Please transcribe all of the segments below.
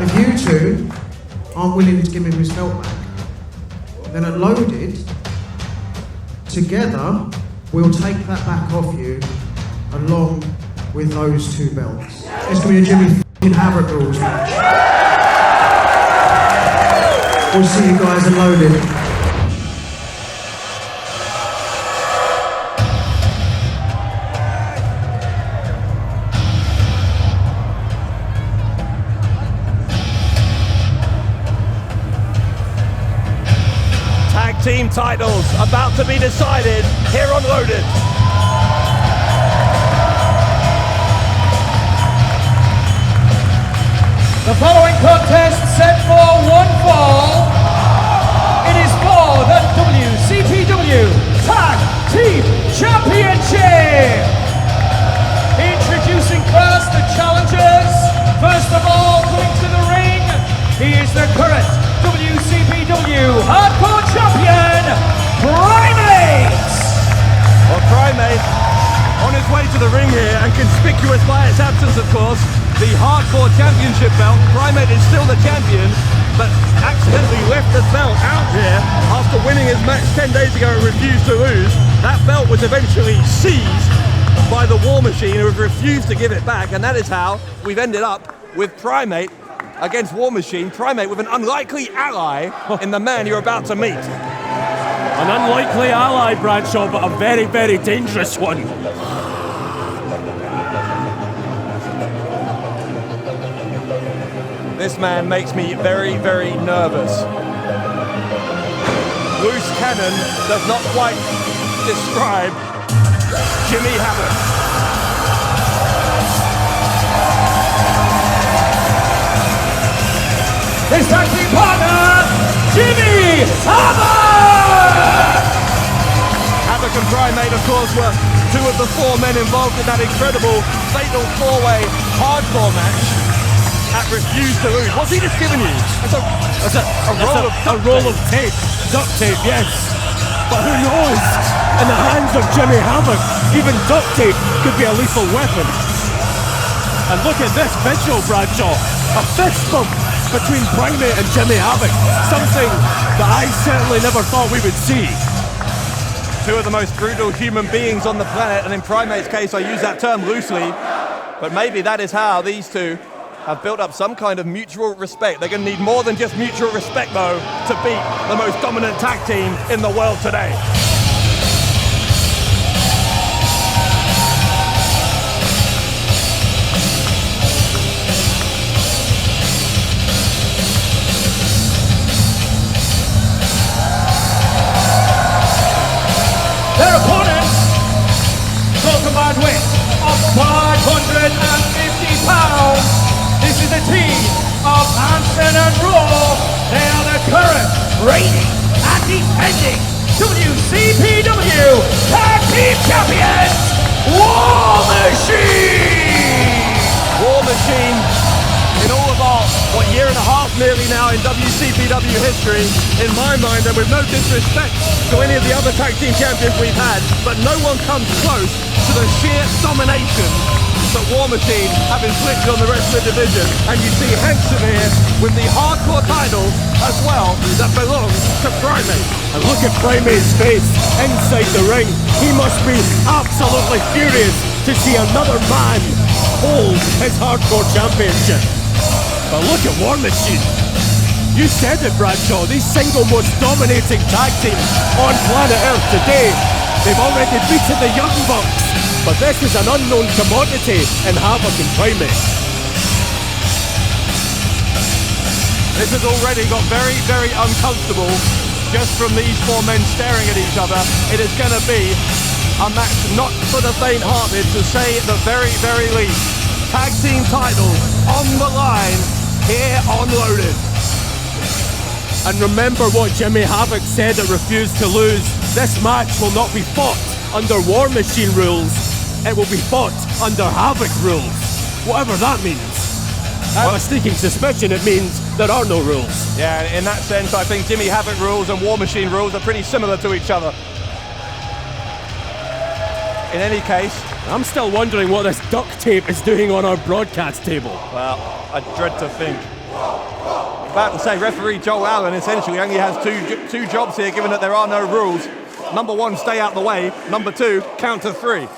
If you two aren't willing to give him his belt back, then at Loaded, together, we'll take that back off you along with those two belts. It's going to be a Jimmy Havoc rules match. We'll see you guys at Loaded. Team titles about to be decided here on Loaded. The following contest set for one fall. It is for the WCPW Tag Team Championship. Introducing first the challengers. First of all, going to the ring, he is the current WCPW Hardcore Champion, Primate! Well, Primate, on his way to the ring here, and conspicuous by its absence, of course, the Hardcore Championship belt. Primate is still the champion, but accidentally left the belt out here after winning his match 10 days ago and refused to lose. That belt was eventually seized by the War Machine, who have refused to give it back, and that is how we've ended up with Primate against War Machine. Primate with an unlikely ally in the man you're about to meet. An unlikely ally, Bradshaw, but a very, very dangerous one. This man makes me very, very nervous. Loose cannon does not quite describe Jimmy Havoc. His tag team partner, Jimmy Havoc! Havoc and Primate, of course, were two of the four men involved in that incredible fatal four-way hardcore match at Refuse to Lose. What's he just given you? That's a roll of tape. Duct tape, yes. But who knows? In the hands of Jimmy Havoc, even duct tape could be a lethal weapon. And look at this visual, Bradshaw. A fist bump between Primate and Jimmy Havoc. Something that I certainly never thought we would see. Two of the most brutal human beings on the planet, and in Primate's case I use that term loosely, but maybe that is how these two have built up some kind of mutual respect. They're going to need more than just mutual respect, though, to beat the most dominant tag team in the world today. Their opponents, a combined weight of 550 pounds. This is a team of Hansen and Raw. They are the current, reigning, and defending WCPW Tag Team Champions, War Machine! War Machine, in all of our, year and a half nearly now in WCPW history, in my mind, and with no disrespect to any of the other tag team champions we've had, but no one comes close to the sheer domination that War Machine have inflicted on the rest of the division. And you see Hanson here with the hardcore title as well that belongs to Primate. And look at Primate's face inside the ring. He must be absolutely furious to see another man hold his hardcore championship. But look at War Machine. You said it, Bradshaw, the single most dominating tag team on planet Earth today. They've already beaten the Young Bucks, but this is an unknown commodity in Havoc and Primate. This has already got very, very uncomfortable just from these four men staring at each other. It is going to be a match not for the faint-hearted, to say the very, very least. Tag team titles on the line here on Loaded. And remember what Jimmy Havoc said at Refuse to Lose. This match will not be fought under War Machine rules. It will be fought under Havoc rules. Whatever that means. I have a sneaking suspicion it means there are no rules. Yeah, in that sense, I think Jimmy Havoc rules and War Machine rules are pretty similar to each other. In any case, I'm still wondering what this duct tape is doing on our broadcast table. Well, I dread to think. About to say, referee Joel Allen essentially only has two jobs here, given that there are no rules. Number 1, stay out the way. Number 2, count to 3.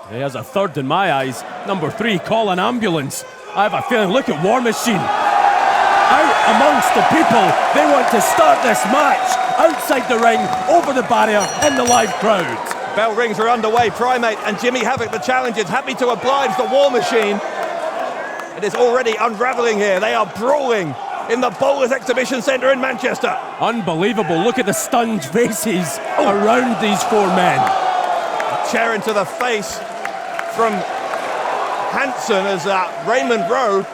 He has a third in my eyes. Number 3, call an ambulance. I have a feeling, look at War Machine. Out amongst the people, they want to start this match. Outside the ring, over the barrier, in the live crowd. Bell rings are underway. Primate and Jimmy Havoc, the challengers, happy to oblige the War Machine. It is already unraveling here. They are brawling in the Bowlers Exhibition Centre in Manchester. Unbelievable. Look at the stunned faces around these 4 men. A chair into the face from Hansen as Raymond Rowe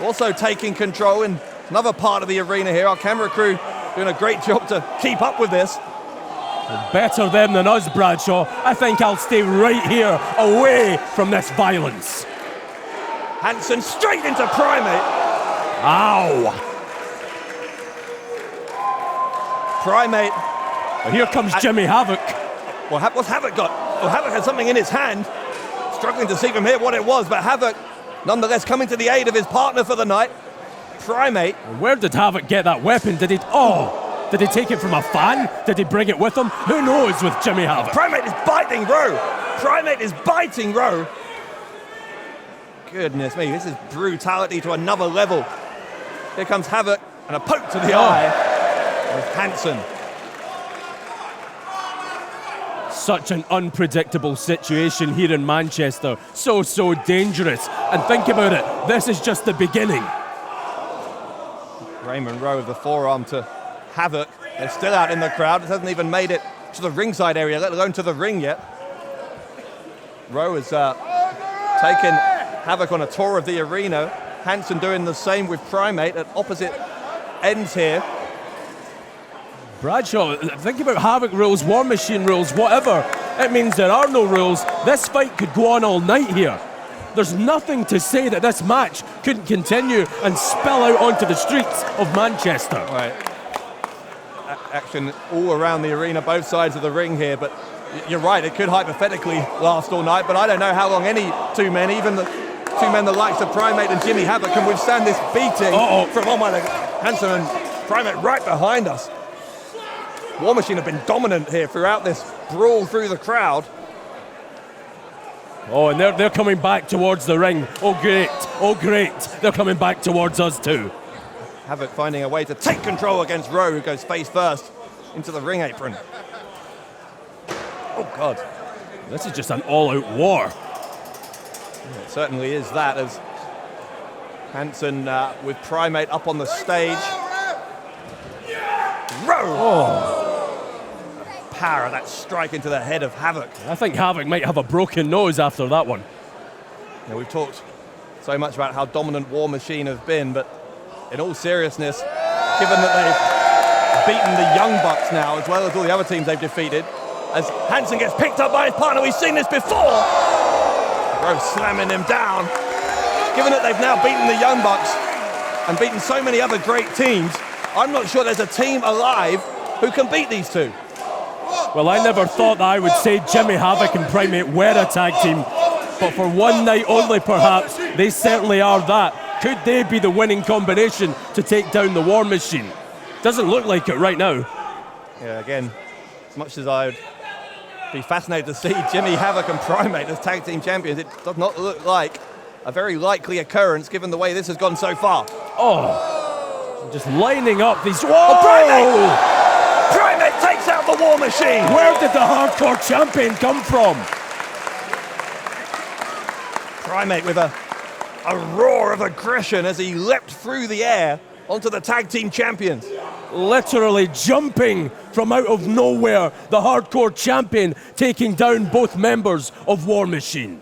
also taking control in another part of the arena here. Our camera crew doing a great job to keep up with this. Better them than us, Bradshaw. I think I'll stay right here, away from this violence. Hansen straight into Primate. Ow! Primate. Well, here comes Jimmy Havoc. Well, what's Havoc got? Well, Havoc had something in his hand. Struggling to see from here what it was, but Havoc nonetheless coming to the aid of his partner for the night. Primate. Where did Havoc get that weapon? Did he take it from a fan? Did he bring it with him? Who knows with Jimmy Havoc? Primate is biting Rowe. Primate is biting Rowe. Goodness me, this is brutality to another level. Here comes Havoc and a poke to the eye of Hansen. Such an unpredictable situation here in Manchester. So dangerous. And think about it, this is just the beginning. Raymond Rowe with the forearm to Havoc. They're still out in the crowd. It hasn't even made it to the ringside area, let alone to the ring yet. Rowe has taken Havoc on a tour of the arena. Hansen doing the same with Primate at opposite ends here. Bradshaw, think about Havoc rules, War Machine rules, whatever. It means there are no rules. This fight could go on all night here. There's nothing to say that this match couldn't continue and spill out onto the streets of Manchester. Right. Action all around the arena, both sides of the ring here, but you're right, it could hypothetically last all night, but I don't know how long any 2 men, even the 2 men the likes of Primate and Jimmy Havoc, can withstand this beating from Hansen and Primate right behind us. War Machine have been dominant here throughout this brawl through the crowd. Oh, and they're coming back towards the ring. Oh, great. They're coming back towards us too. Havoc finding a way to take control against Rowe, who goes face first into the ring apron. Oh, God. This is just an all-out war. It certainly is that, as Hansen with Primate up on the stage. Rowe! Oh. Power of that strike into the head of Havoc. I think Havoc might have a broken nose after that one. Now, we've talked so much about how dominant War Machine have been, but in all seriousness, given that they've beaten the Young Bucks now, as well as all the other teams they've defeated, as Hansen gets picked up by his partner, we've seen this before. Rowe slamming him down. Given that they've now beaten the Young Bucks and beaten so many other great teams, I'm not sure there's a team alive who can beat these two. Well, I never thought that I would say Jimmy Havoc and Primate were a tag team, but for one night only perhaps, they certainly are that. Could they be the winning combination to take down the War Machine? Doesn't look like it right now. Yeah, again, as much as I would be fascinated to see Jimmy Havoc and Primate as tag team champions, it does not look like a very likely occurrence given the way this has gone so far. Oh, just lining up these... Whoa! Oh, Primate! Primate takes out the War Machine! Where did the hardcore champion come from? Primate with a roar of aggression as he leapt through the air onto the tag team champions. Literally jumping from out of nowhere, the hardcore champion taking down both members of War Machine.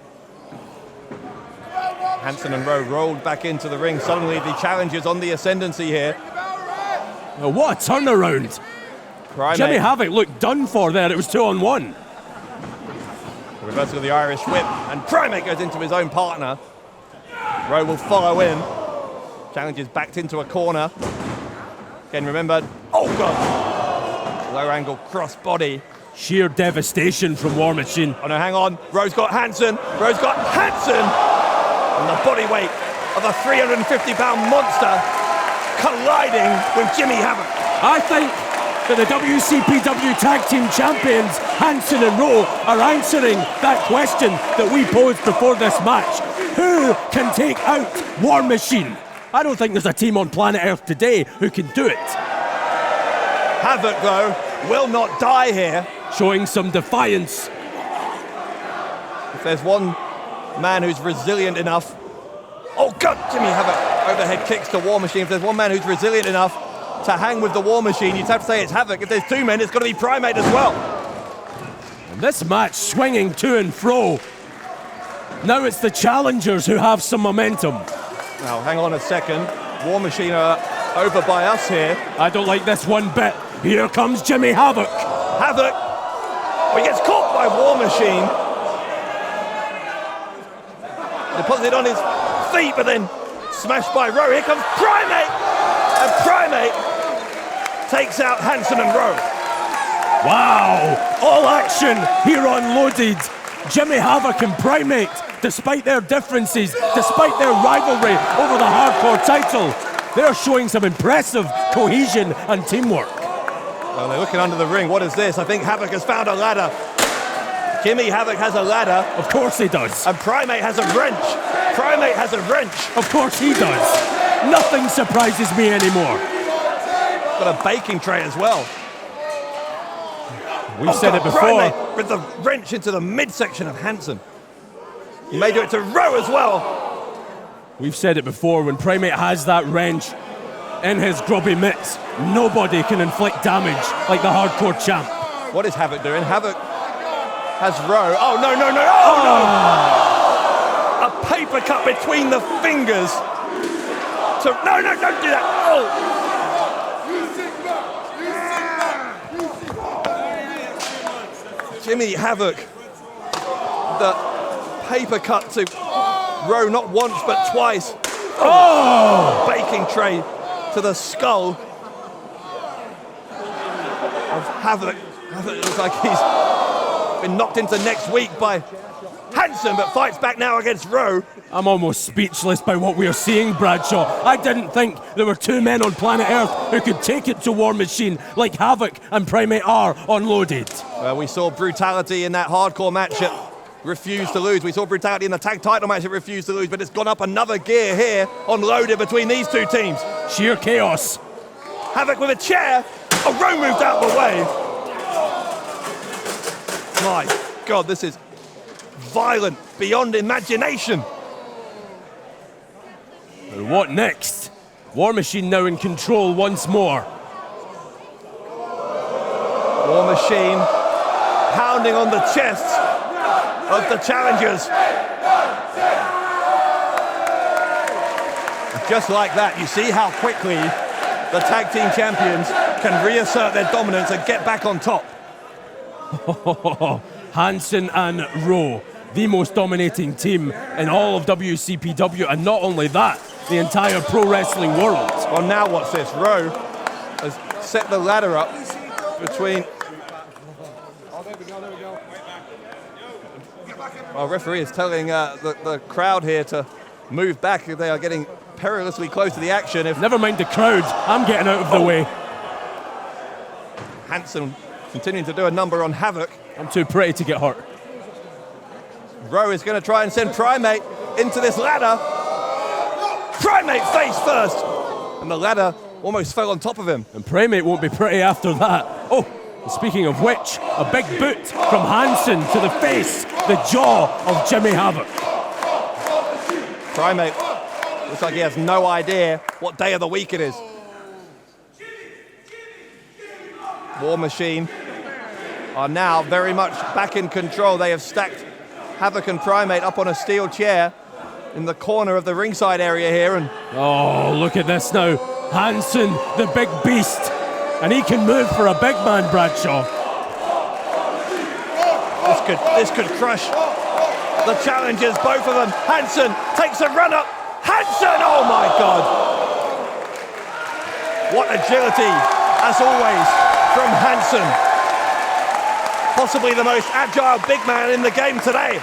Hansen and Rowe rolled back into the ring. Suddenly the challengers on the ascendancy here. Now, what a turnaround. Primate. Jimmy Havoc looked done for there. It was 2-on-1. The reversal of the Irish whip, and Primate goes into his own partner. Rowe will follow in. Challengers backed into a corner. Again, remember, oh God! Low angle cross body. Sheer devastation from War Machine. Oh no, hang on. Rowe's got Hansen. Rowe's got Hansen! And the body weight of a 350-pound monster colliding with Jimmy Havoc. I think that the WCPW Tag Team Champions, Hanson and Rowe, are answering that question that we posed before this match. Who can take out War Machine? I don't think there's a team on planet Earth today who can do it. Havoc, though, will not die here. Showing some defiance. If there's one man who's resilient enough... Oh, God! Jimmy Havoc overhead kicks to War Machine. If there's one man who's resilient enough to hang with the War Machine, you'd have to say it's Havoc. If there's two men, it's got to be Primate as well. And this match swinging to and fro. Now it's the challengers who have some momentum. Now, hang on a second. War Machine are over by us here. I don't like this one bit. Here comes Jimmy Havoc. Havoc! Well, he gets caught by War Machine. Deposited on his feet, but then smashed by Rowe. Here comes Primate! And Primate takes out Hanson and Rowe. Wow! All action here on Loaded. Jimmy Havoc and Primate, despite their differences, despite their rivalry over the hardcore title, they're showing some impressive cohesion and teamwork. Well, they're looking under the ring. What is this? I think Havoc has found a ladder. Jimmy Havoc has a ladder. Of course he does. And Primate has a wrench. Primate has a wrench. Of course he does. Nothing surprises me anymore. Got a baking tray as well. We've said it before. Primate with the wrench into the midsection of Hanson. He may do it to Rowe as well. We've said it before, when Primate has that wrench in his grubby mitts, nobody can inflict damage like the hardcore champ. What is Havoc doing? Havoc has Rowe. Oh, no, no, no. Oh, no. A paper cut between the fingers. No, no, don't do that. Oh. Jimmy Havoc. The paper cut to Rowe, not once, but twice. Oh! Baking tray to the skull of Havoc. Havoc looks like he's been knocked into next week by Hanson, but fights back now against Rowe. I'm almost speechless by what we are seeing, Bradshaw. I didn't think there were two men on planet Earth who could take it to War Machine like Havoc and Primate are on Loaded. Well, we saw brutality in that hardcore match at Refused to Lose. We saw brutality in the tag title match at Refused to Lose, but it's gone up another gear here on Loaded between these two teams. Sheer chaos. Havoc with a chair. Oh, Rowe moved out of the way. My God, this is violent beyond imagination. And what next? War Machine now in control once more. War Machine pounding on the chests of the challengers. Just like that, you see how quickly the tag team champions can reassert their dominance and get back on top. Hanson and Rowe, the most dominating team in all of WCPW, and not only that, the entire pro wrestling world. Well, now what's this? Rowe has set the ladder up between... Well, referee is telling the crowd here to move back. They are getting perilously close to the action. Never mind the crowd, I'm getting out of the way. Hanson continuing to do a number on Havoc. I'm too pretty to get hurt. Rowe is going to try and send Primate into this ladder. Primate face first! And the ladder almost fell on top of him. And Primate won't be pretty after that. Oh, speaking of which, a big boot from Hanson to the face, the jaw of Jimmy Havoc. Primate looks like he has no idea what day of the week it is. War Machine are now very much back in control. They have stacked Havoc and Primate up on a steel chair in the corner of the ringside area here. And oh, look at this now. Hanson, the big beast. And he can move for a big man, Bradshaw. This could crush the challengers, both of them. Hanson takes a run up. Hanson, oh my God. What agility, as always, from Hanson. Possibly the most agile big man in the game today.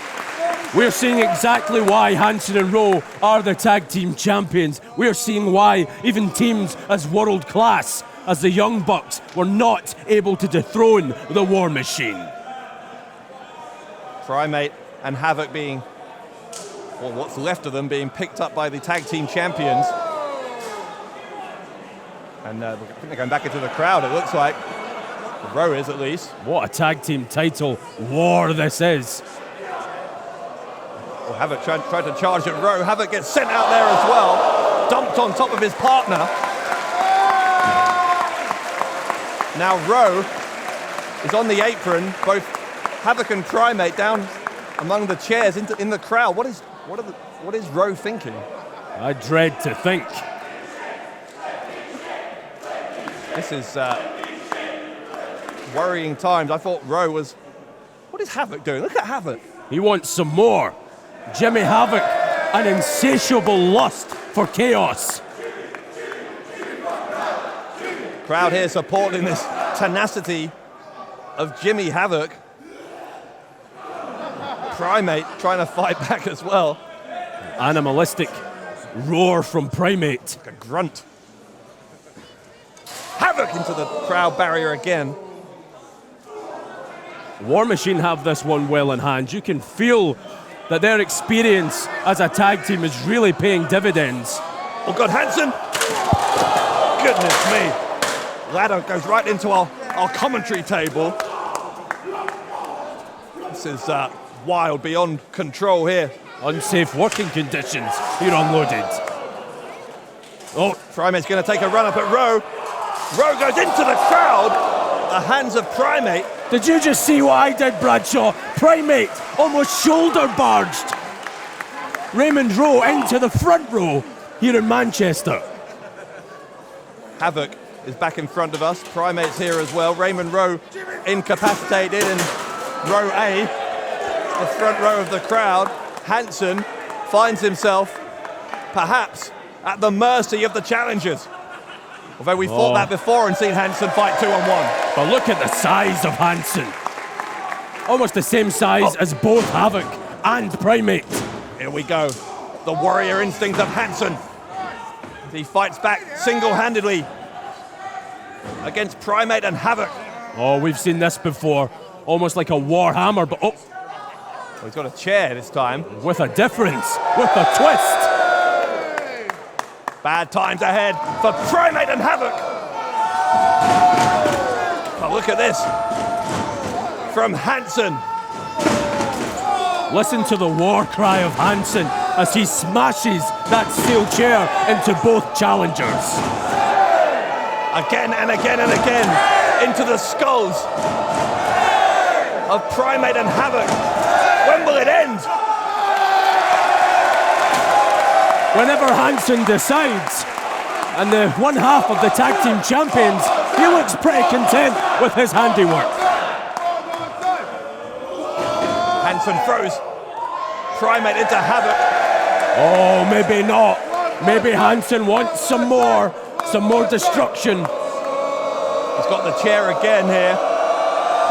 We're seeing exactly why Hansen and Rowe are the tag team champions. We're seeing why even teams as world class as the Young Bucks were not able to dethrone the War Machine. Primate and Havoc being, or what's left of them, being picked up by the tag team champions. And I think they're going back into the crowd, it looks like. Rowe is, at least. What a tag team title war this is. Well, Havoc tried to charge at Rowe. Havoc gets sent out there as well. Dumped on top of his partner. Now Rowe is on the apron. Both Havoc and Primate down among the chairs in the crowd. What is Rowe thinking? I dread to think. This is worrying times. I thought Rowe was... What is Havoc doing? Look at Havoc. He wants some more. Jimmy Havoc, an insatiable lust for chaos. Crowd here supporting this tenacity of Jimmy Havoc. Primate trying to fight back as well. Animalistic roar from Primate. Like a grunt. Havoc into the crowd barrier again. War Machine have this one well in hand. You can feel that their experience as a tag team is really paying dividends. Oh God, Hansen! Goodness me. Ladder goes right into our commentary table. This is wild, beyond control here. Unsafe working conditions here unloaded. Oh, Primate's going to take a run up at Rowe. Rowe goes into the crowd. The hands of Primate. Did you just see what I did, Bradshaw? Primate almost shoulder barged Raymond Rowe into the front row here in Manchester. Havoc is back in front of us. Primate's here as well. Raymond Rowe incapacitated in row A, the front row of the crowd. Hansen finds himself perhaps at the mercy of the challengers. Although we fought that before and seen Hansen fight 2-on-1. But look at the size of Hansen. Almost the same size as both Havoc and Primate. Here we go. The warrior instinct of Hansen. He fights back single-handedly against Primate and Havoc. Oh, we've seen this before. Almost like a war hammer, but oh. Well, he's got a chair this time. With a difference, with a twist. Bad times ahead for Primate and Havoc. But look at this from Hansen. Listen to the war cry of Hansen as he smashes that steel chair into both challengers. Again and again and again into the skulls of Primate and Havoc. When will it end? Whenever Hansen decides, and the one half of the tag team champions, he looks pretty content with his handiwork. Hansen throws Primate into Havoc. Oh, maybe not. Maybe Hansen wants some more destruction. He's got the chair again here.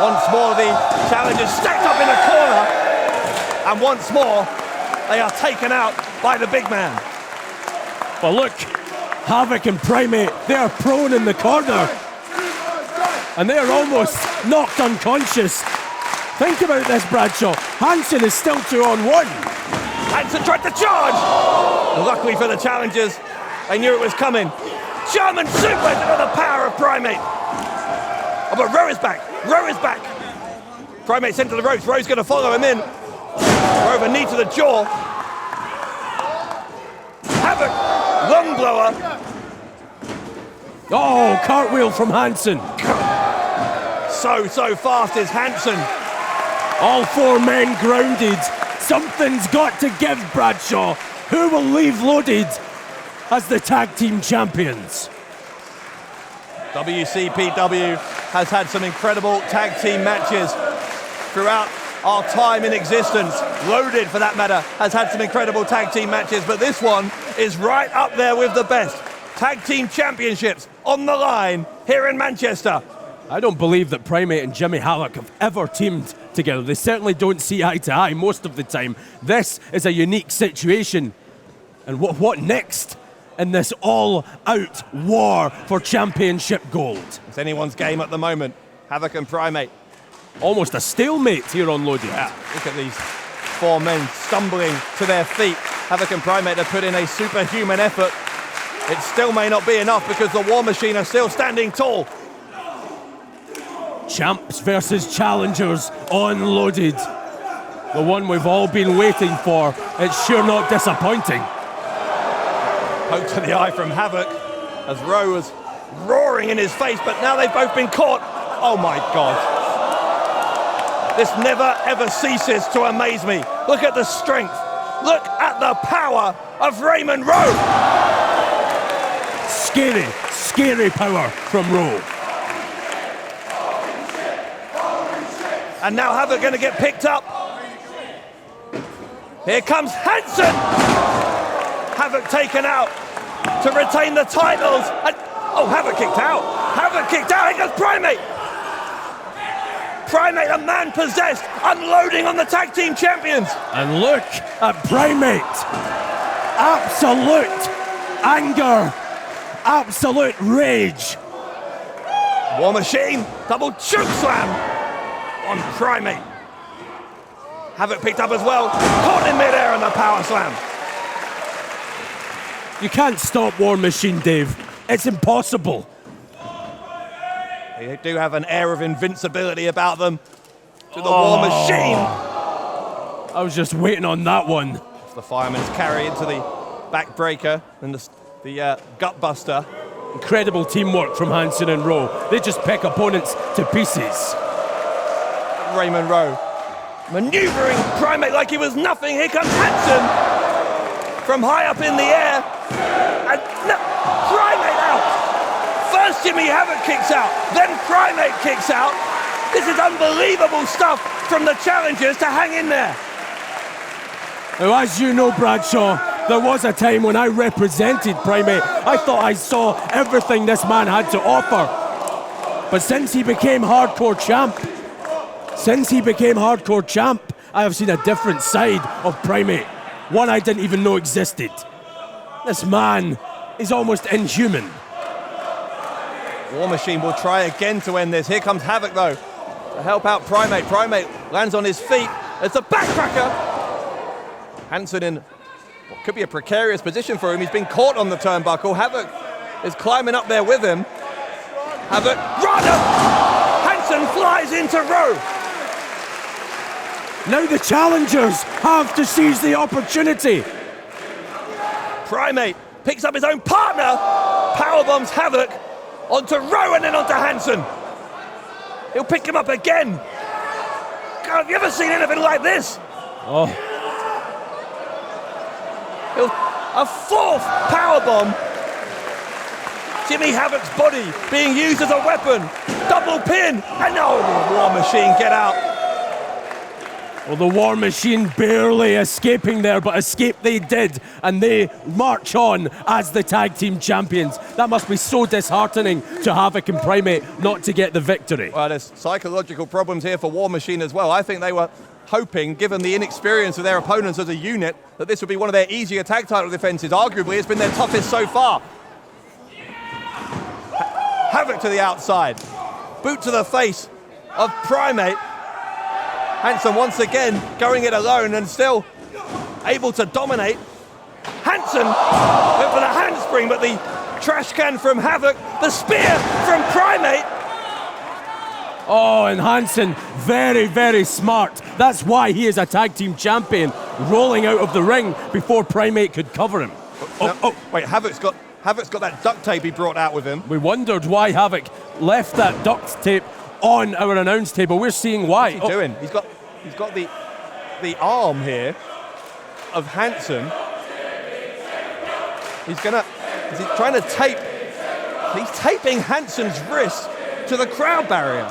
Once more the challengers stacked up in a corner. And once more, they are taken out by the big man. But look, Havoc and Primate, they are prone in the corner. And they are almost knocked unconscious. Think about this, Bradshaw. Hansen is still 2-on-1. Hansen tried to charge. And luckily for the challengers, they knew it was coming. German suplex into the power of Primate. Oh, but Rowe is back. Rowe is back. Primate sent to the ropes. Rowe's going to follow him in. Rowe with a knee to the jaw. Havoc, lung blower. Oh, cartwheel from Hansen. So fast is Hansen. All four men grounded. Something's got to give, Bradshaw. Who will leave loaded as the tag team champions? WCPW has had some incredible tag team matches throughout our time in existence. Loaded, for that matter, has had some incredible tag team matches, but this one is right up there with the best. Tag team championships on the line here in Manchester. I don't believe that Primate and Jimmy Havoc have ever teamed together. They certainly don't see eye to eye most of the time. This is a unique situation. And what next in this all-out war for championship gold? It's anyone's game at the moment. Havoc and Primate. Almost a stalemate here on Loaded. Yeah, look at these four men stumbling to their feet. Havoc and Primate have put in a superhuman effort. It still may not be enough because the War Machine are still standing tall. Champs versus challengers on Loaded. The one we've all been waiting for. It's sure not disappointing. Poke to the eye from Havoc as Rowe was roaring in his face, but now they've both been caught. Oh my God. This never ever ceases to amaze me. Look at the strength. Look at the power of Raymond Rowe. Scary, scary power from Rowe. And now Havoc going to get picked up. Here comes Hansen. Havoc taken out to retain the titles. And, oh, Havoc kicked out. Havoc kicked out. Here goes Primate. Primate, a man possessed, unloading on the tag team champions. And look at Primate. Absolute anger. Absolute rage. War Machine, double choke slam on Primate. Havoc picked up as well, caught in midair on the power slam. You can't stop War Machine, Dave. It's impossible. They do have an air of invincibility about them. To the War Machine. I was just waiting on that one. It's the fireman's carry into the backbreaker and the gut buster. Incredible teamwork from Hansen and Rowe. They just pick opponents to pieces. Raymond Rowe maneuvering Primate like he was nothing. Here comes Hansen from high up in the air. And no, Primate out. First Jimmy Havoc kicks out, then Primate kicks out. This is unbelievable stuff from the challengers to hang in there. Now, as you know, Bradshaw, there was a time when I represented Primate. I thought I saw everything this man had to offer. But since he became hardcore champ, I have seen a different side of Primate. One I didn't even know existed. This man is almost inhuman. War Machine will try again to end this. Here comes Havoc though, to help out Primate. Primate lands on his feet. It's a backcracker. Hansen in what could be a precarious position for him. He's been caught on the turnbuckle. Havoc is climbing up there with him. Havoc, runner! Hansen flies into Rowe. Now the challengers have to seize the opportunity. Primate picks up his own partner, powerbombs Havoc onto Rowe and then onto Hansen. He'll pick him up again. God, have you ever seen anything like this? Oh. A fourth powerbomb. Jimmy Havoc's body being used as a weapon. Double pin. And no, the War Machine get out. Well, the War Machine barely escaping there, but escape they did, and they march on as the tag team champions. That must be so disheartening to Havoc and Primate not to get the victory. Well, there's psychological problems here for War Machine as well. I think they were hoping, given the inexperience of their opponents as a unit, that this would be one of their easier tag title defenses. Arguably, it's been their toughest so far. Havoc to the outside. Boot to the face of Primate. Hansen once again going it alone and still able to dominate. Hansen went for the handspring, but the trash can from Havoc, the spear from Primate. Oh, and Hansen, very, very smart. That's why he is a tag team champion, rolling out of the ring before Primate could cover him. Wait, Havoc's got that duct tape he brought out with him. We wondered why Havoc left that duct tape on our announce table. We're seeing why. What's he doing? He's got the arm here of Hansen. Is he trying to tape? He's taping Hansen's wrist to the crowd barrier.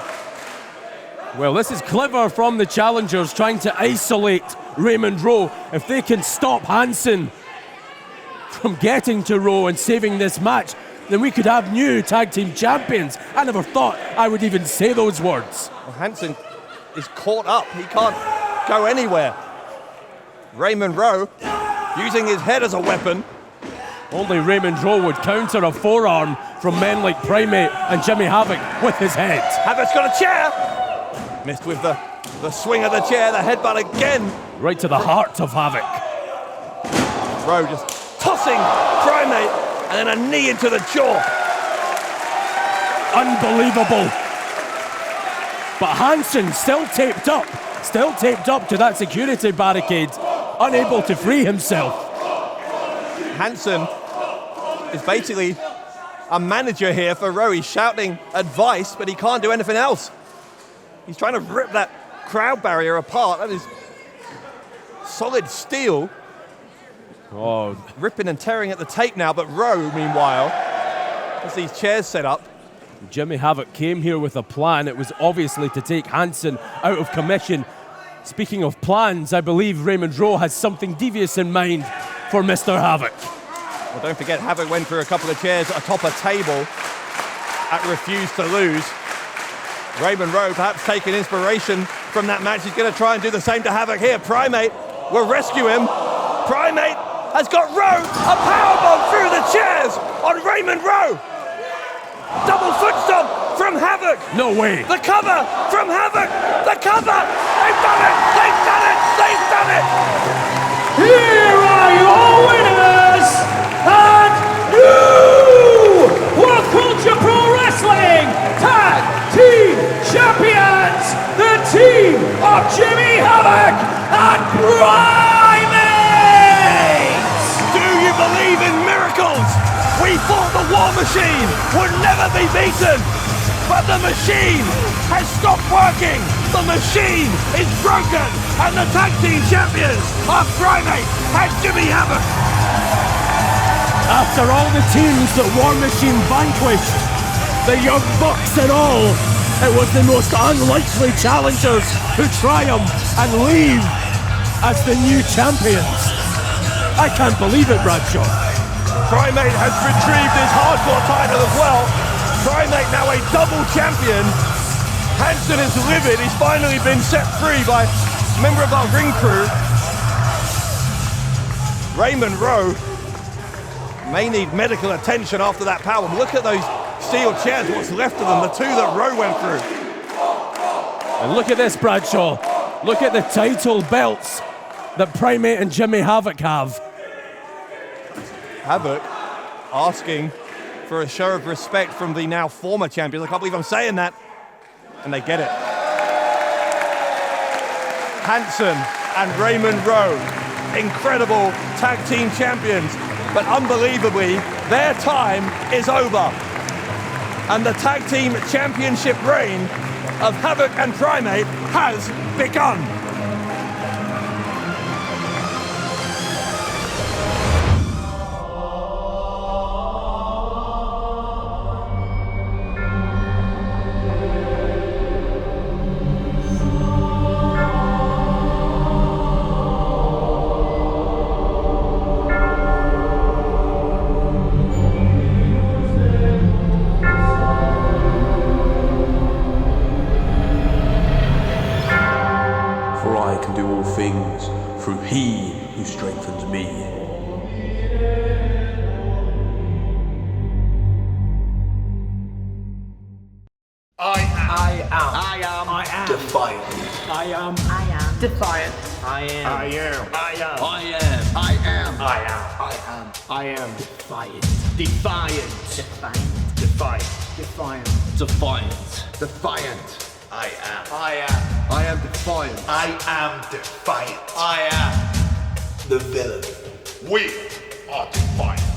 Well, this is clever from the challengers trying to isolate Raymond Rowe. If they can stop Hansen from getting to Rowe and saving this match, then we could have new tag team champions. I never thought I would even say those words. Well, Hansen is caught up. He can't go anywhere. Raymond Rowe using his head as a weapon. Only Raymond Rowe would counter a forearm from men like Primate and Jimmy Havoc with his head. Havoc's got a chair. Missed with the swing of the chair, the headbutt again. Right to the heart of Havoc. Rowe just tossing Primate and then a knee into the jaw. Unbelievable. But Hansen still taped up to that security barricade, unable to free himself. Hansen is basically a manager here for Rowe. He's shouting advice, but he can't do anything else. He's trying to rip that crowd barrier apart. That is solid steel. Oh, ripping and tearing at the tape now, but Rowe, meanwhile, has these chairs set up. Jimmy Havoc came here with a plan. It was obviously to take Hansen out of commission. Speaking of plans, I believe Raymond Rowe has something devious in mind for Mr. Havoc. Well, don't forget, Havoc went through a couple of chairs atop a table at Refuse to Lose. Raymond Rowe perhaps taking inspiration from that match. He's going to try and do the same to Havoc here. Primate will rescue him. Primate has got Rowe, a powerbomb through the chairs on Raymond Rowe. Double foot stomp from Havoc. No way. The cover from Havoc. The cover. They've done it. They've done it. They've done it. Here are your winners and new World Culture Pro Wrestling Tag Team Champions, the team of Jimmy Havoc and Primate. Do you believe in miracles? We thought the War Machine would never be beaten, but the machine has stopped working. The machine is broken, and the tag team champions are Primate and Jimmy Havoc. After all the teams that War Machine vanquished, the Young Bucks and all, it was the most unlikely challengers who triumph and leave as the new champions. I can't believe it, Bradshaw. Primate has retrieved his hardcore title as well. Primate now a double champion. Hansen is livid. He's finally been set free by a member of our ring crew. Raymond Rowe may need medical attention after that power. Look at those steel chairs, what's left of them, the two that Rowe went through. And look at this, Bradshaw. Look at the title belts that Primate and Jimmy Havoc have. Havoc asking for a show of respect from the now former champions. I can't believe I'm saying that. And they get it. Hansen and Raymond Rowe, incredible tag team champions. But unbelievably, their time is over. And the tag team championship reign of Havoc and Primate has begun. Things through He who strengthens me. I am Defiant. I am Defiant. I am Defiant. Defiant. I am Defiant. I am the villain. We are Defiant.